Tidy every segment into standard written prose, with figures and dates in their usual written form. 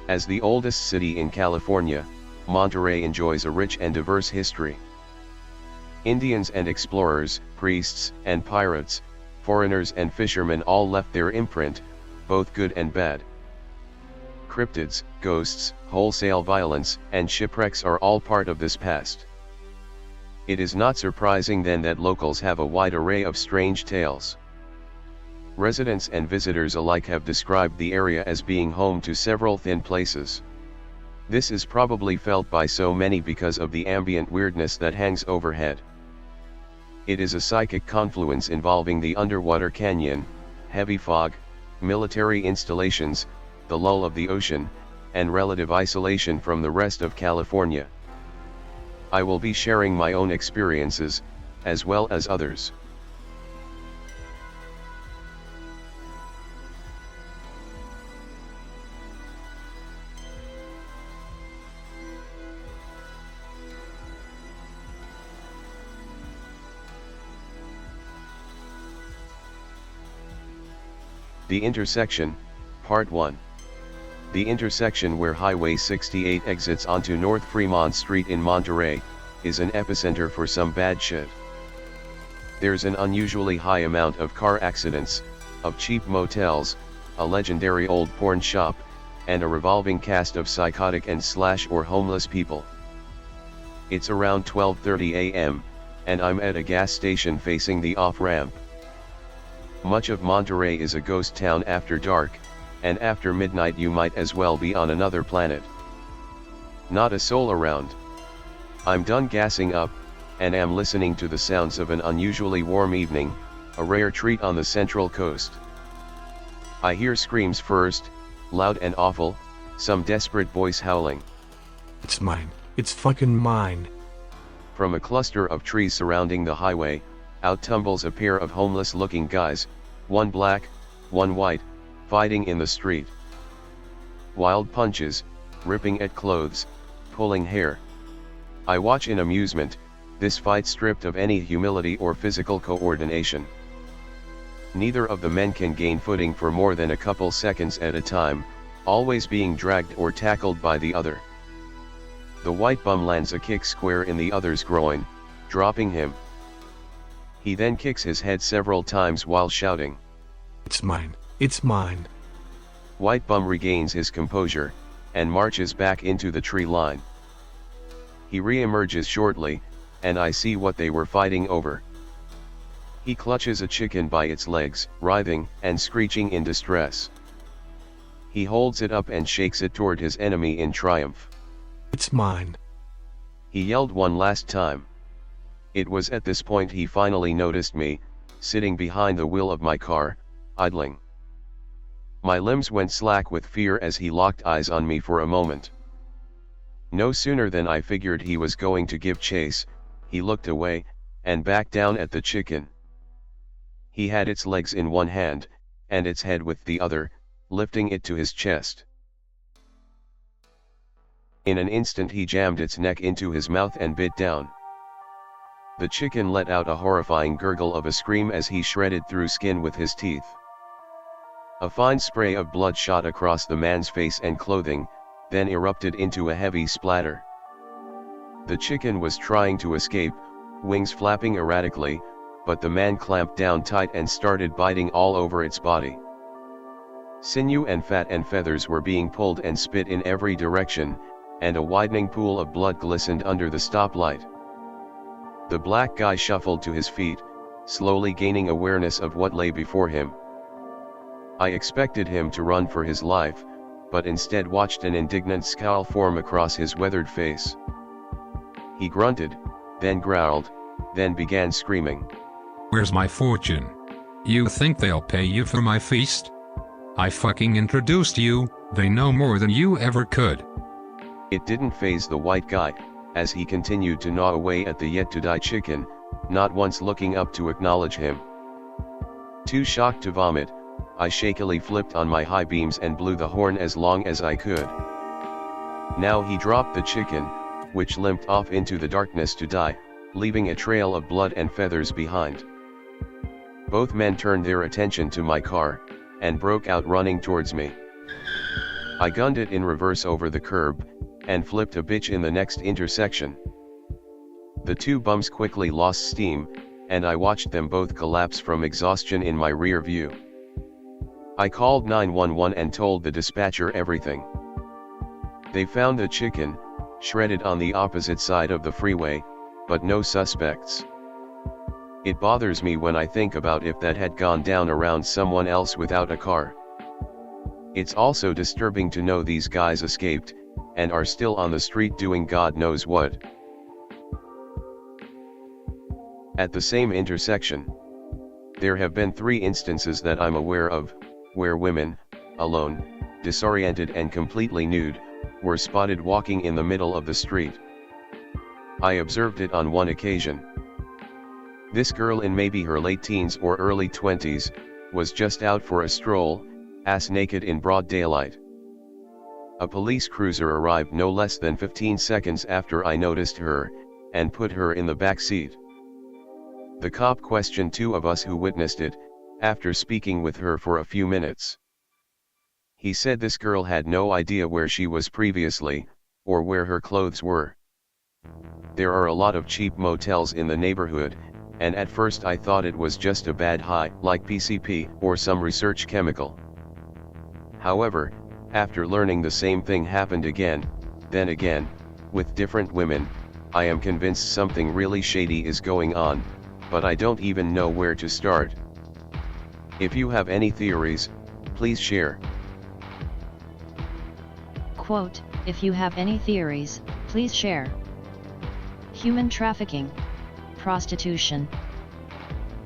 As the oldest city in California, Monterey enjoys a rich and diverse history. Indians and explorers, priests and pirates, foreigners and fishermen all left their imprint, both good and bad. Cryptids, ghosts, wholesale violence, and shipwrecks are all part of this past. It is not surprising then that locals have a wide array of strange tales. Residents and visitors alike have described the area as being home to several thin places. This is probably felt by so many because of the ambient weirdness that hangs overhead. It is a psychic confluence involving the underwater canyon, heavy fog, military installations, the lull of the ocean, and relative isolation from the rest of California. I will be sharing my own experiences, as well as others. The Intersection, Part 1. The intersection where Highway 68 exits onto North Fremont Street in Monterey, is an epicenter for some bad shit. There's an unusually high amount of car accidents, of cheap motels, a legendary old porn shop, and a revolving cast of psychotic and or homeless people. It's around 12:30 a.m., and I'm at a gas station facing the off-ramp. Much of Monterey is a ghost town after dark, and after midnight you might as well be on another planet. Not a soul around. I'm done gassing up, and am listening to the sounds of an unusually warm evening, a rare treat on the Central Coast. I hear screams first, loud and awful, some desperate voice howling. It's mine. It's fucking mine. From a cluster of trees surrounding the highway, out tumbles a pair of homeless-looking guys, one black, one white, fighting in the street. Wild punches, ripping at clothes, pulling hair. I watch in amusement, this fight stripped of any humility or physical coordination. Neither of the men can gain footing for more than a couple seconds at a time, always being dragged or tackled by the other. The white bum lands a kick square in the other's groin, dropping him. He then kicks his head several times while shouting, "It's mine, it's mine." White bum regains his composure, and marches back into the tree line. He re-emerges shortly, and I see what they were fighting over. He clutches a chicken by its legs, writhing and screeching in distress. He holds it up and shakes it toward his enemy in triumph. "It's mine." He yelled one last time. It was at this point he finally noticed me, sitting behind the wheel of my car, idling. My limbs went slack with fear as he locked eyes on me for a moment. No sooner than I figured he was going to give chase, he looked away, and backed down at the chicken. He had its legs in one hand, and its head with the other, lifting it to his chest. In an instant he jammed its neck into his mouth and bit down. The chicken let out a horrifying gurgle of a scream as he shredded through skin with his teeth. A fine spray of blood shot across the man's face and clothing, then erupted into a heavy splatter. The chicken was trying to escape, wings flapping erratically, but the man clamped down tight and started biting all over its body. Sinew and fat and feathers were being pulled and spit in every direction, and a widening pool of blood glistened under the stoplight. The black guy shuffled to his feet, slowly gaining awareness of what lay before him. I expected him to run for his life, but instead watched an indignant scowl form across his weathered face. He grunted, then growled, then began screaming. "Where's my fortune? You think they'll pay you for my feast? I fucking introduced you, they know more than you ever could." It didn't faze the white guy, as he continued to gnaw away at the yet-to-die chicken, not once looking up to acknowledge him. Too shocked to vomit, I shakily flipped on my high beams and blew the horn as long as I could. Now he dropped the chicken, which limped off into the darkness to die, leaving a trail of blood and feathers behind. Both men turned their attention to my car, and broke out running towards me. I gunned it in reverse over the curb, and flipped a bitch in the next intersection. The two bums quickly lost steam, and I watched them both collapse from exhaustion in my rear view. I called 911 and told the dispatcher everything. They found a chicken, shredded on the opposite side of the freeway, but no suspects. It bothers me when I think about if that had gone down around someone else without a car. It's also disturbing to know these guys escaped, and are still on the street doing God knows what. At the same intersection, there have been 3 instances that I'm aware of, where women, alone, disoriented and completely nude, were spotted walking in the middle of the street. I observed it on one occasion. This girl in maybe her late teens or early 20s, was just out for a stroll, ass naked in broad daylight. A police cruiser arrived no less than 15 seconds after I noticed her, and put her in the back seat. The cop questioned 2 of us who witnessed it, after speaking with her for a few minutes. He said this girl had no idea where she was previously, or where her clothes were. There are a lot of cheap motels in the neighborhood, and at first I thought it was just a bad high, like PCP or some research chemical. However, after learning the same thing happened again, then again, with different women, I am convinced something really shady is going on, but I don't even know where to start. If you have any theories, please share. Quote, if you have any theories, please share. Human trafficking. Prostitution.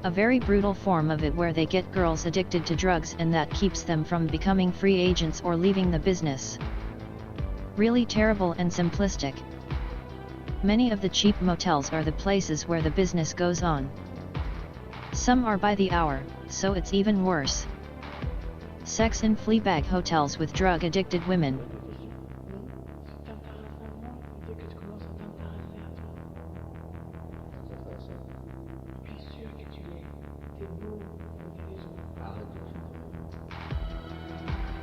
A very brutal form of it where they get girls addicted to drugs and that keeps them from becoming free agents or leaving the business. Really terrible and simplistic. Many of the cheap motels are the places where the business goes on. Some are by the hour, so it's even worse. Sex in fleabag hotels with drug-addicted women.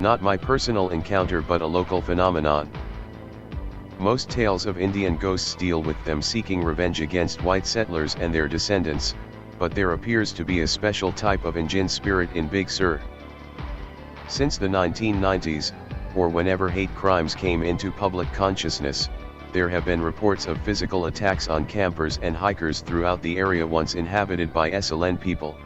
Not my personal encounter but a local phenomenon. Most tales of Indian ghosts deal with them seeking revenge against white settlers and their descendants, but there appears to be a special type of Indian spirit in Big Sur. Since the 1990s, or whenever hate crimes came into public consciousness, there have been reports of physical attacks on campers and hikers throughout the area once inhabited by SLN people.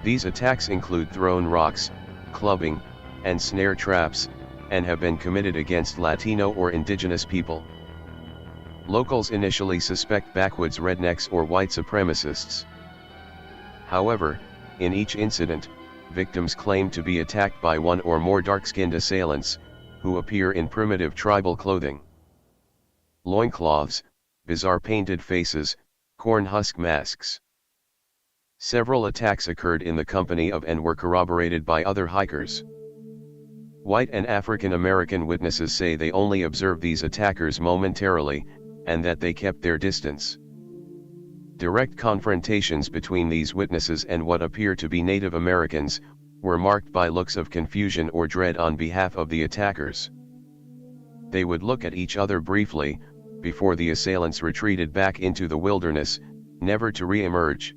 These attacks include thrown rocks, clubbing, and snare traps, and have been committed against Latino or indigenous people. Locals initially suspect backwoods rednecks or white supremacists. However, in each incident, victims claim to be attacked by one or more dark-skinned assailants, who appear in primitive tribal clothing. Loincloths, bizarre painted faces, corn husk masks. Several attacks occurred in the company of and were corroborated by other hikers. White and African American witnesses say they only observed these attackers momentarily, and that they kept their distance. Direct confrontations between these witnesses and what appear to be Native Americans, were marked by looks of confusion or dread on behalf of the attackers. They would look at each other briefly, before the assailants retreated back into the wilderness, never to re-emerge.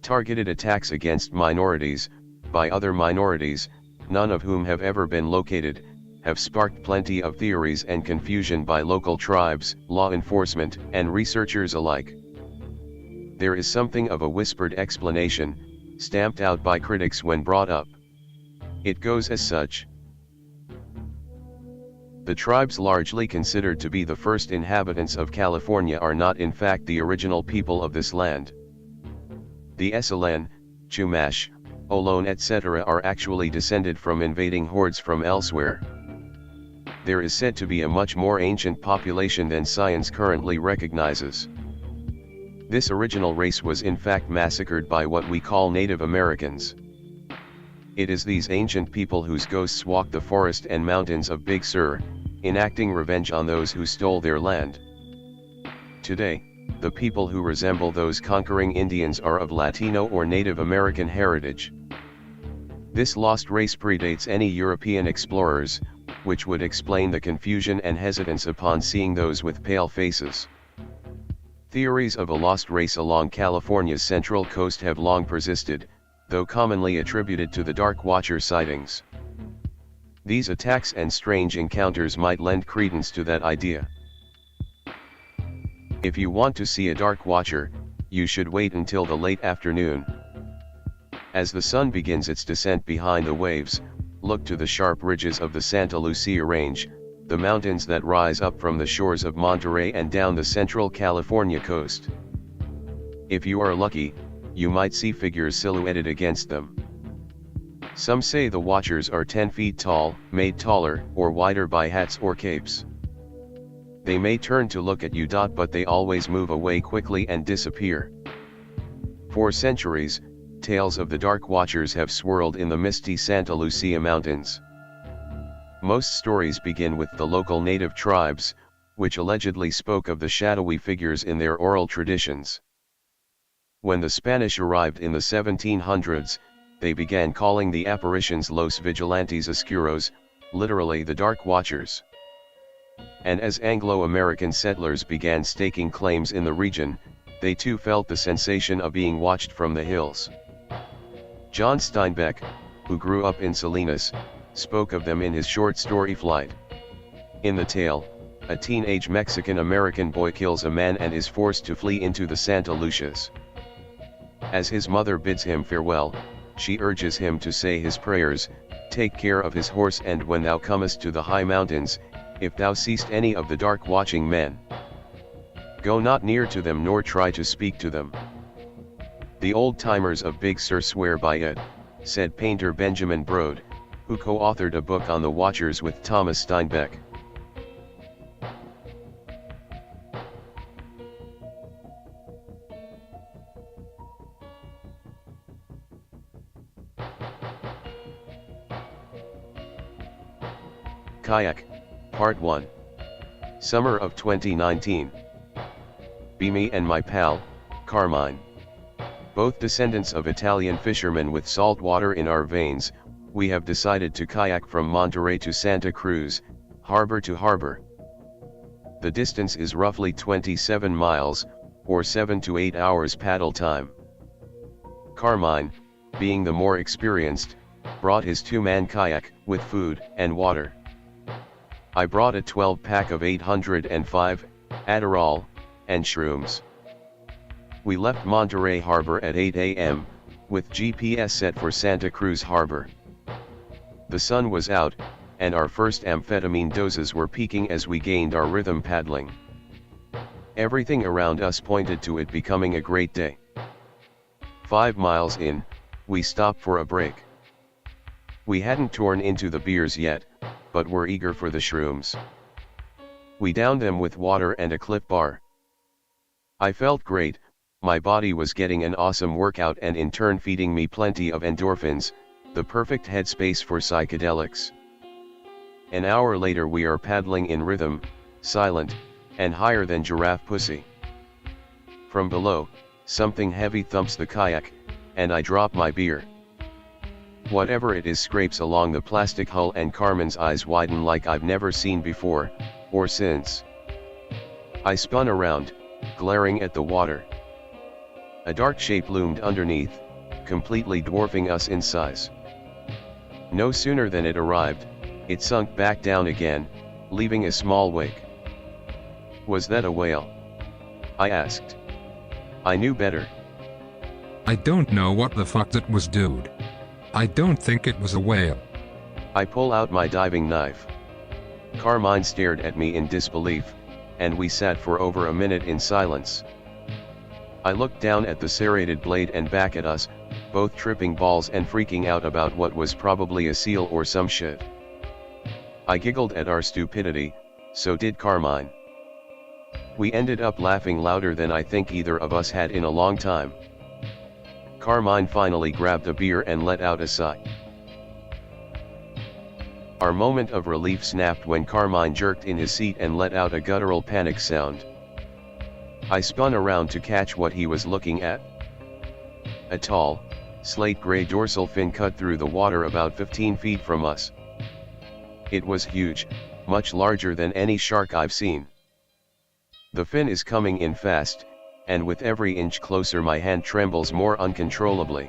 Targeted attacks against minorities, by other minorities, none of whom have ever been located, have sparked plenty of theories and confusion by local tribes, law enforcement, and researchers alike. There is something of a whispered explanation, stamped out by critics when brought up. It goes as such. The tribes largely considered to be the first inhabitants of California are not in fact the original people of this land. The SLN, Chumash, Ohlone etc. are actually descended from invading hordes from elsewhere. There is said to be a much more ancient population than science currently recognizes. This original race was in fact massacred by what we call Native Americans. It is these ancient people whose ghosts walk the forest and mountains of Big Sur, enacting revenge on those who stole their land. Today, the people who resemble those conquering Indians are of Latino or Native American heritage. This lost race predates any European explorers, which would explain the confusion and hesitance upon seeing those with pale faces. Theories of a lost race along California's central coast have long persisted, though commonly attributed to the Dark Watcher sightings. These attacks and strange encounters might lend credence to that idea. If you want to see a Dark Watcher, you should wait until the late afternoon. As the sun begins its descent behind the waves, look to the sharp ridges of the Santa Lucia Range, the mountains that rise up from the shores of Monterey and down the central California coast. If you are lucky, you might see figures silhouetted against them. Some say the watchers are 10 feet tall, made taller or wider by hats or capes. They may turn to look at you, but they always move away quickly and disappear. For centuries, tales of the Dark Watchers have swirled in the misty Santa Lucia Mountains. Most stories begin with the local native tribes, which allegedly spoke of the shadowy figures in their oral traditions. When the Spanish arrived in the 1700s, they began calling the apparitions Los Vigilantes Oscuros, literally the Dark Watchers. And as Anglo-American settlers began staking claims in the region, they too felt the sensation of being watched from the hills. John Steinbeck, who grew up in Salinas, spoke of them in his short story Flight. In the tale, a teenage Mexican-American boy kills a man and is forced to flee into the Santa Lucias. As his mother bids him farewell, she urges him to say his prayers, take care of his horse, and when thou comest to the high mountains, if thou seest any of the dark watching men, go not near to them nor try to speak to them. The old-timers of Big Sur swear by it, said painter Benjamin Brode, who co-authored a book on the Watchers with Thomas Steinbeck. Kayak, Part 1. Summer of 2019. Be me and my pal, Carmine. Both descendants of Italian fishermen with salt water in our veins, we have decided to kayak from Monterey to Santa Cruz, harbor to harbor. The distance is roughly 27 miles, or 7 to 8 hours paddle time. Carmine, being the more experienced, brought his two-man kayak, with food and water. I brought a 12-pack of 805, Adderall, and shrooms. We left Monterey Harbor at 8 a.m., with GPS set for Santa Cruz Harbor. The sun was out, and our first amphetamine doses were peaking as we gained our rhythm paddling. Everything around us pointed to it becoming a great day. 5 miles in, we stopped for a break. We hadn't torn into the beers yet, but were eager for the shrooms. We downed them with water and a Clif bar. I felt great, my body was getting an awesome workout and in turn feeding me plenty of endorphins, the perfect headspace for psychedelics. An hour later we are paddling in rhythm, silent, and higher than giraffe pussy. From below, something heavy thumps the kayak, and I drop my beer. Whatever it is scrapes along the plastic hull and Carmen's eyes widen like I've never seen before, or since. I spun around, glaring at the water. A dark shape loomed underneath, completely dwarfing us in size. No sooner than it arrived, it sunk back down again, leaving a small wake. Was that a whale? I asked. I knew better. I don't know what the fuck that was, dude. I don't think it was a whale. I pull out my diving knife. Carmine stared at me in disbelief, and we sat for over a minute in silence. I looked down at the serrated blade and back at us, both tripping balls and freaking out about what was probably a seal or some shit. I giggled at our stupidity, so did Carmine. We ended up laughing louder than I think either of us had in a long time. Carmine finally grabbed a beer and let out a sigh. Our moment of relief snapped when Carmine jerked in his seat and let out a guttural panic sound. I spun around to catch what he was looking at. A tall, slate gray dorsal fin cut through the water about 15 feet from us. It was huge, much larger than any shark I've seen. The fin is coming in fast, and with every inch closer my hand trembles more uncontrollably.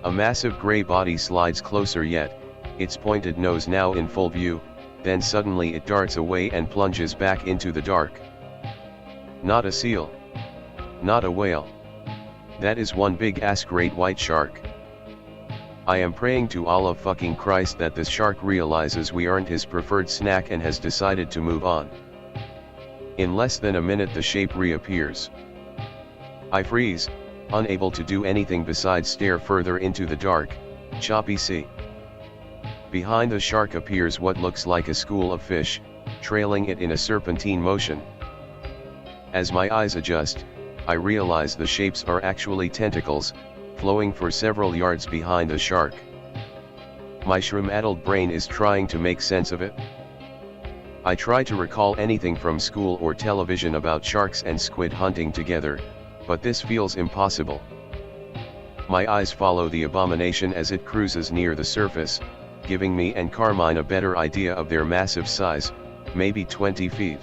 A massive gray body slides closer yet, its pointed nose now in full view, then suddenly it darts away and plunges back into the dark. Not a seal. Not a whale. That is one big ass great white shark. I am praying to Allah fucking Christ that this shark realizes we aren't his preferred snack and has decided to move on. In less than a minute the shape reappears. I freeze, unable to do anything besides stare further into the dark, choppy sea. Behind the shark appears what looks like a school of fish, trailing it in a serpentine motion. As my eyes adjust, I realize the shapes are actually tentacles, flowing for several yards behind the shark. My shroom-addled brain is trying to make sense of it. I try to recall anything from school or television about sharks and squid hunting together, but this feels impossible. My eyes follow the abomination as it cruises near the surface, giving me and Carmine a better idea of their massive size, maybe 20 feet.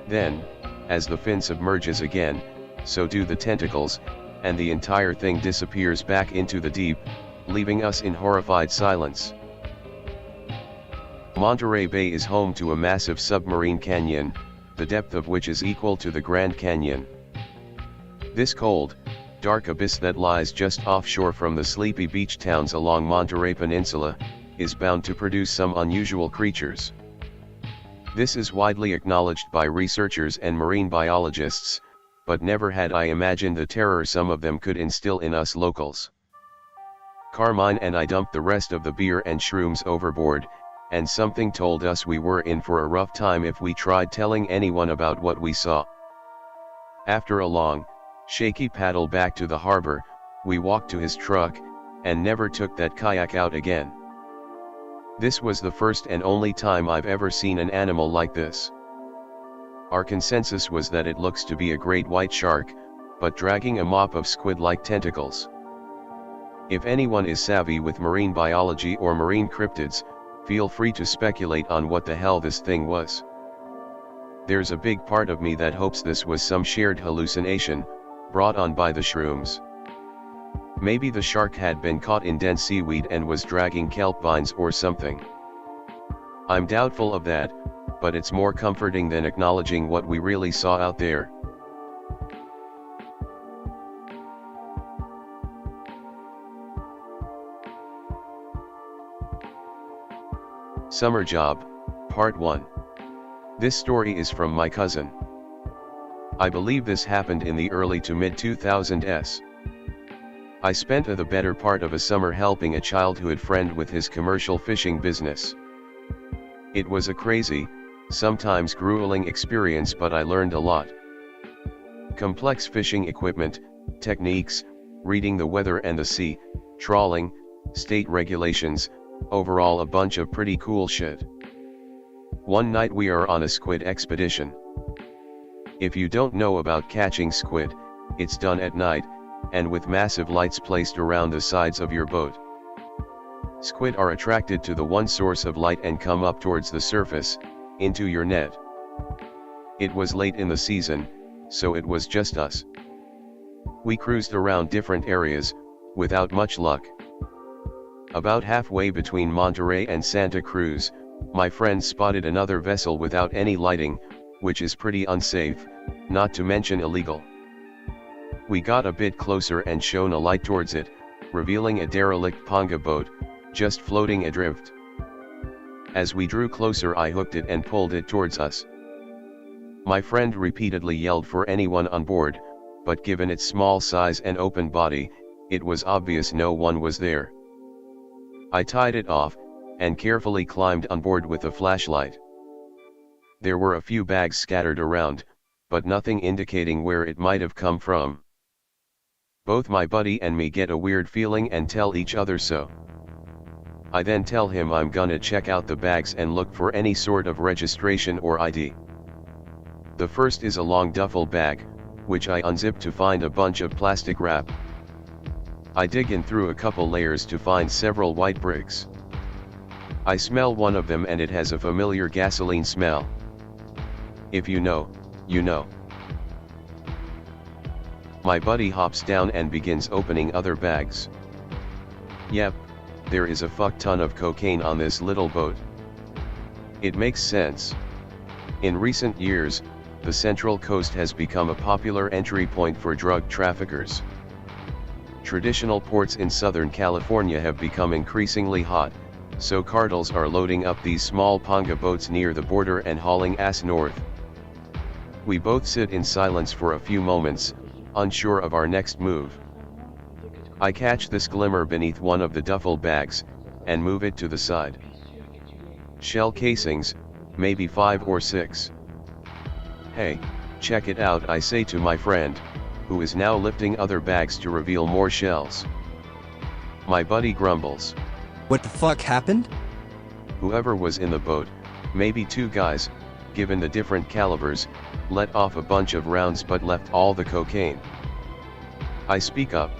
Then, as the fin submerges again, so do the tentacles, and the entire thing disappears back into the deep, leaving us in horrified silence. Monterey Bay is home to a massive submarine canyon, the depth of which is equal to the Grand Canyon. This cold, dark abyss that lies just offshore from the sleepy beach towns along Monterey Peninsula, is bound to produce some unusual creatures. This is widely acknowledged by researchers and marine biologists, but never had I imagined the terror some of them could instill in us locals. Carmine and I dumped the rest of the beer and shrooms overboard, and something told us we were in for a rough time if we tried telling anyone about what we saw. After a long, shaky paddle back to the harbor, we walked to his truck, and never took that kayak out again. This was the first and only time I've ever seen an animal like this. Our consensus was that it looks to be a great white shark, but dragging a mop of squid-like tentacles. If anyone is savvy with marine biology or marine cryptids, feel free to speculate on what the hell this thing was. There's a big part of me that hopes this was some shared hallucination, brought on by the shrooms. Maybe the shark had been caught in dense seaweed and was dragging kelp vines or something. I'm doubtful of that, but it's more comforting than acknowledging what we really saw out there. Summer Job, Part 1. This story is from my cousin. I believe this happened in the early to mid-2000s. I spent the better part of a summer helping a childhood friend with his commercial fishing business. It was a crazy, sometimes grueling experience, but I learned a lot. Complex fishing equipment, techniques, reading the weather and the sea, trawling, state regulations, overall a bunch of pretty cool shit. One night we are on a squid expedition. If you don't know about catching squid, it's done at night, and with massive lights placed around the sides of your boat. Squid are attracted to the one source of light and come up towards the surface, into your net. It was late in the season, so it was just us. We cruised around different areas, without much luck. About halfway between Monterey and Santa Cruz, my friend spotted another vessel without any lighting, which is pretty unsafe, not to mention illegal. We got a bit closer and shone a light towards it, revealing a derelict ponga boat, just floating adrift. As we drew closer I hooked it and pulled it towards us. My friend repeatedly yelled for anyone on board, but given its small size and open body, it was obvious no one was there. I tied it off, and carefully climbed on board with a flashlight. There were a few bags scattered around, but nothing indicating where it might have come from. Both my buddy and me get a weird feeling and tell each other so. I then tell him I'm gonna check out the bags and look for any sort of registration or ID. The first is a long duffel bag, which I unzip to find a bunch of plastic wrap. I dig in through a couple layers to find several white bricks. I smell one of them and it has a familiar gasoline smell. If you know, you know. My buddy hops down and begins opening other bags. Yep, there is a fuck ton of cocaine on this little boat. It makes sense. In recent years, the Central Coast has become a popular entry point for drug traffickers. Traditional ports in Southern California have become increasingly hot, so cartels are loading up these small panga boats near the border and hauling ass north. We both sit in silence for a few moments, unsure of our next move. I catch this glimmer beneath one of the duffel bags, and move it to the side. Shell casings, maybe 5 or 6. Hey, check it out, I say to my friend, who is now lifting other bags to reveal more shells. My buddy grumbles. What the fuck happened? Whoever was in the boat, maybe 2 guys, given the different calibers, let off a bunch of rounds but left all the cocaine. I speak up.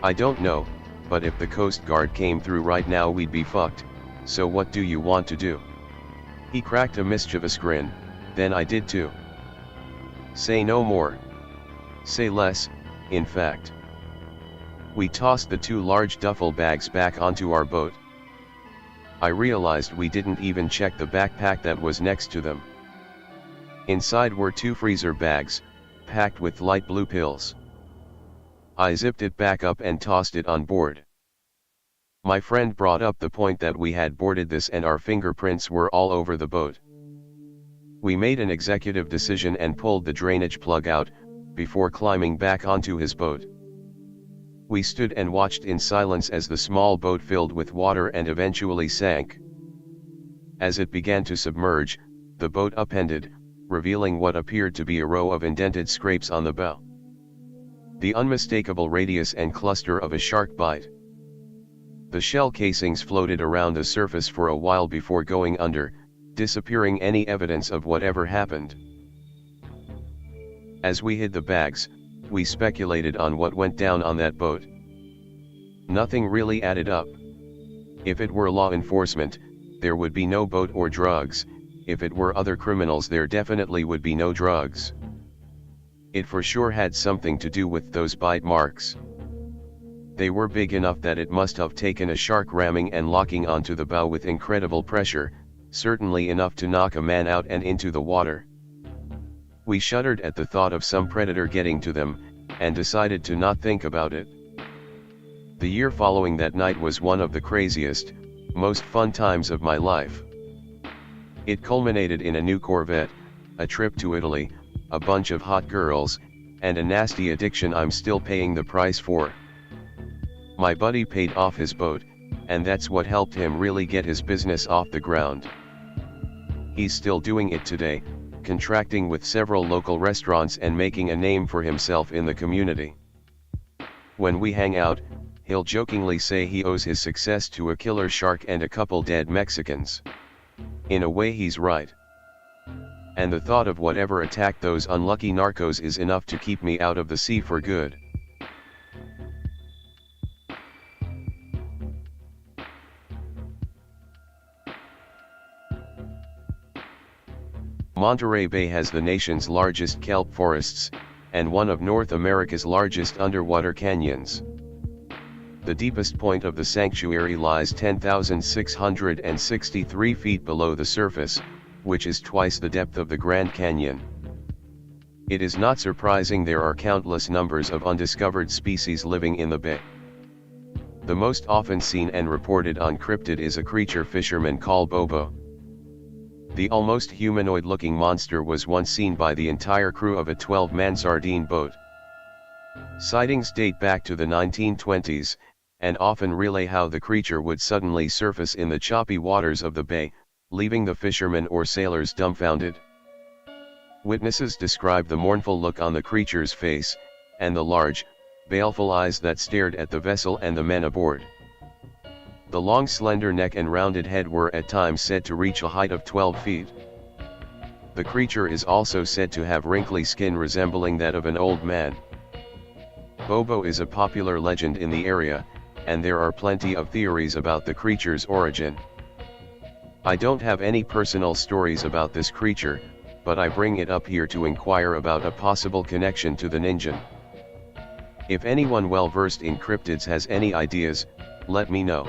I don't know, but if the Coast Guard came through right now we'd be fucked, so what do you want to do? He cracked a mischievous grin, then I did too. Say no more. Say less, in fact. We tossed the 2 large duffel bags back onto our boat. I realized we didn't even check the backpack that was next to them. Inside were 2 freezer bags, packed with light blue pills. I zipped it back up and tossed it on board. My friend brought up the point that we had boarded this and our fingerprints were all over the boat. We made an executive decision and pulled the drainage plug out, before climbing back onto his boat. We stood and watched in silence as the small boat filled with water and eventually sank. As it began to submerge, the boat upended, revealing what appeared to be a row of indented scrapes on the bow. The unmistakable radius and cluster of a shark bite. The shell casings floated around the surface for a while before going under, disappearing any evidence of whatever happened. As we hid the bags, we speculated on what went down on that boat. Nothing really added up. If it were law enforcement, there would be no boat or drugs. If it were other criminals, there definitely would be no drugs. It for sure had something to do with those bite marks. They were big enough that it must have taken a shark ramming and locking onto the bow with incredible pressure, certainly enough to knock a man out and into the water. We shuddered at the thought of some predator getting to them, and decided to not think about it. The year following that night was one of the craziest, most fun times of my life. It culminated in a new Corvette, a trip to Italy, a bunch of hot girls, and a nasty addiction I'm still paying the price for. My buddy paid off his boat, and that's what helped him really get his business off the ground. He's still doing it today, contracting with several local restaurants and making a name for himself in the community. When we hang out, he'll jokingly say he owes his success to a killer shark and a couple dead Mexicans. In a way he's right. And the thought of whatever attacked those unlucky narcos is enough to keep me out of the sea for good. Monterey Bay has the nation's largest kelp forests, and one of North America's largest underwater canyons. The deepest point of the sanctuary lies 10,663 feet below the surface, which is twice the depth of the Grand Canyon. It is not surprising there are countless numbers of undiscovered species living in the bay. The most often seen and reported on cryptid is a creature fishermen call Bobo. The almost humanoid-looking monster was once seen by the entire crew of a 12-man sardine boat. Sightings date back to the 1920s, and often relay how the creature would suddenly surface in the choppy waters of the bay, leaving the fishermen or sailors dumbfounded. Witnesses describe the mournful look on the creature's face, and the large, baleful eyes that stared at the vessel and the men aboard. The long slender neck and rounded head were at times said to reach a height of 12 feet. The creature is also said to have wrinkly skin resembling that of an old man. Bobo is a popular legend in the area, and there are plenty of theories about the creature's origin. I don't have any personal stories about this creature, but I bring it up here to inquire about a possible connection to the Ninjan. If anyone well versed in cryptids has any ideas, let me know.